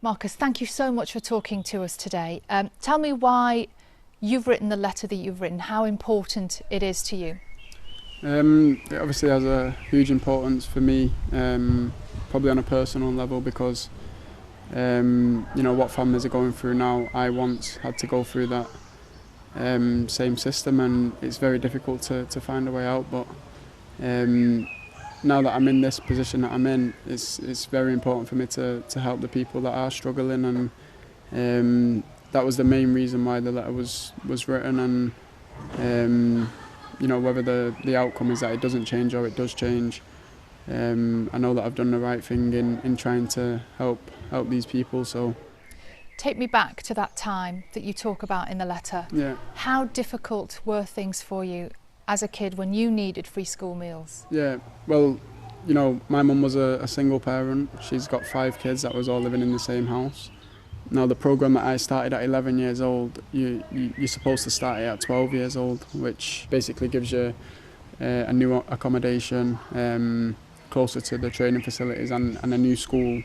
Marcus, thank you so much for talking to us today. Tell me why you've written the letter that you've written, how important it is to you. It obviously has a huge importance for me, probably on a personal level, because what families are going through now, I once had to go through that same system, and it's very difficult to find a way out. But now that I'm in this position that I'm in, it's very important for me to help the people that are struggling, and that was the main reason why the letter was written. And whether the outcome is that it doesn't change or it does change, I know that I've done the right thing in trying to help these people. So take me back to that time that you talk about in the letter. Yeah. How difficult were things for you as a kid when you needed free school meals? Yeah, well, my mum was a single parent. She's got 5 kids that was all living in the same house. Now, the programme that I started at 11 years old, you're supposed to start it at 12 years old, which basically gives you a new accommodation, closer to the training facilities and a new school.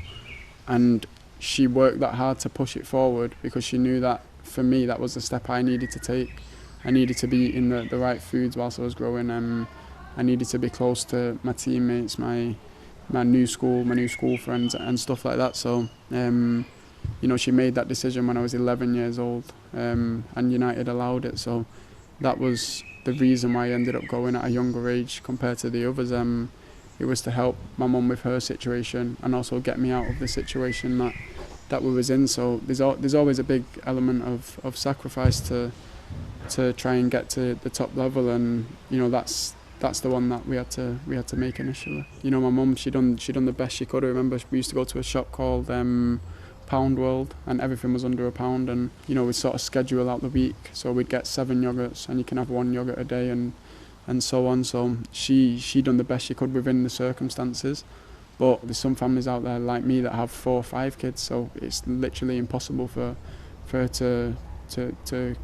And she worked that hard to push it forward because she knew that, for me, that was the step I needed to take. I needed to be eating the right foods whilst I was growing. I needed to be close to my teammates, my new school friends and stuff like that. So, she made that decision when I was 11 years old, and United allowed it. So that was the reason why I ended up going at a younger age compared to the others. It was to help my mum with her situation and also get me out of the situation that we was in. So there's always a big element of sacrifice to try and get to the top level, and that's the one that we had to make initially. My mum, she done the best she could. I remember we used to go to a shop called Pound World, and everything was under £1, and we'd sort of schedule out the week, so we'd get 7 yogurts and you can have 1 yogurt a day and so on. So she done the best she could within the circumstances, but there's some families out there like me that have 4 or 5 kids, so it's literally impossible for her to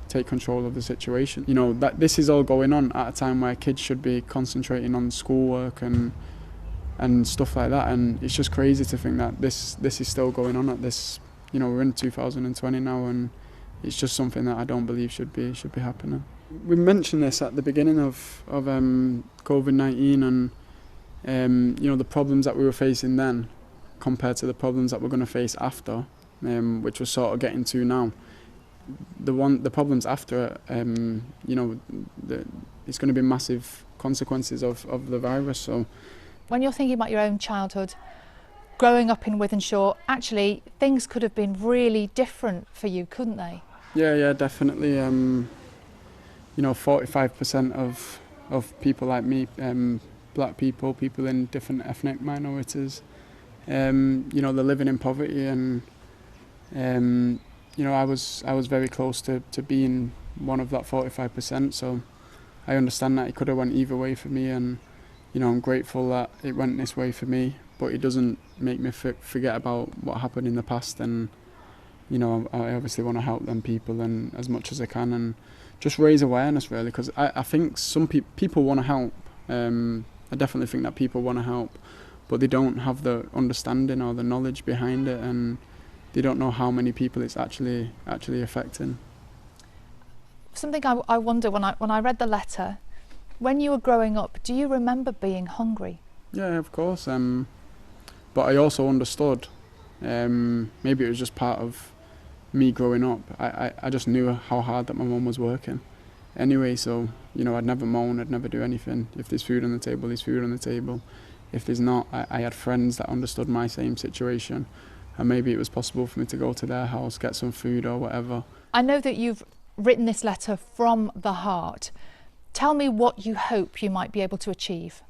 take control of the situation. That this is all going on at a time where kids should be concentrating on schoolwork and stuff like that, and it's just crazy to think that this is still going on at this. We're in 2020 now, and it's just something that I don't believe should be happening. We mentioned this at the beginning of COVID-19, and the problems that we were facing then compared to the problems that we're going to face after, which we're sort of getting to now. The problems after, it's going to be massive consequences of the virus. So when you're thinking about your own childhood, growing up in Wythenshawe, actually things could have been really different for you, couldn't they? Yeah, definitely. 45% of people like me, black people in different ethnic minorities, they're living in poverty, and I was very close to being one of that 45%. So I understand that it could have went either way for me, and I'm grateful that it went this way for me, but it doesn't make me forget about what happened in the past. And I obviously want to help them people, and as much as I can, and just raise awareness, really, because I think some people want to help. I definitely think that people want to help, but they don't have the understanding or the knowledge behind it, and they don't know how many people it's actually affecting. Something I wonder when I read the letter, when you were growing up, do you remember being hungry? Yeah, of course. But I also understood. Maybe it was just part of me growing up. I just knew how hard that my mum was working. Anyway, so I'd never moan. I'd never do anything. If there's food on the table, there's food on the table. If there's not, I had friends that understood my same situation, and maybe it was possible for me to go to their house, get some food or whatever. I know that you've written this letter from the heart. Tell me what you hope you might be able to achieve.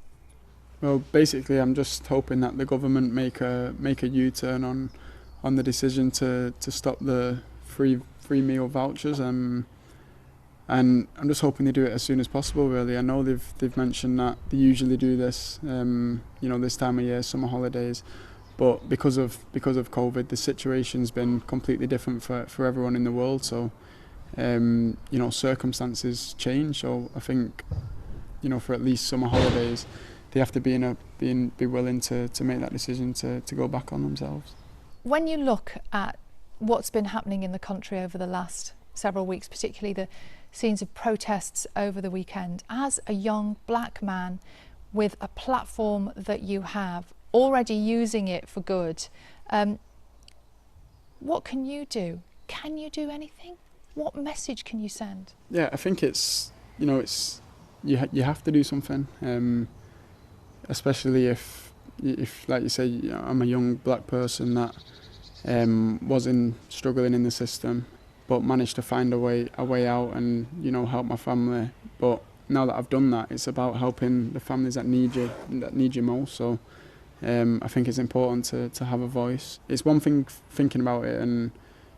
Well, basically, I'm just hoping that the government make a U-turn on the decision to stop the free meal vouchers, and I'm just hoping they do it as soon as possible. Really, I know they've mentioned that they usually do this, this time of year, summer holidays, but because of COVID, the situation's been completely different for everyone in the world. So. Circumstances change, so I think for at least summer holidays they have to be willing to make that decision to go back on themselves. When you look at what's been happening in the country over the last several weeks, particularly the scenes of protests over the weekend, as a young black man with a platform that you have, already using it for good, what can you do? Can you do anything? What message can you send? Yeah, I think it's you have to do something, especially if like you say, I'm a young black person that wasn't struggling in the system, but managed to find a way out and help my family. But now that I've done that, it's about helping the families that need you most. So I think it's important to have a voice. It's one thing thinking about it and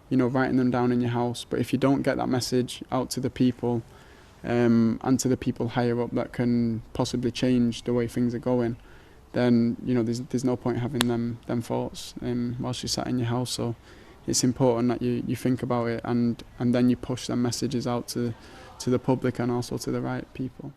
writing them down in your house, but if you don't get that message out to the people and to the people higher up that can possibly change the way things are going, then there's no point having them thoughts whilst you're sat in your house. So it's important that you think about it and then you push them messages out to the public and also to the right people.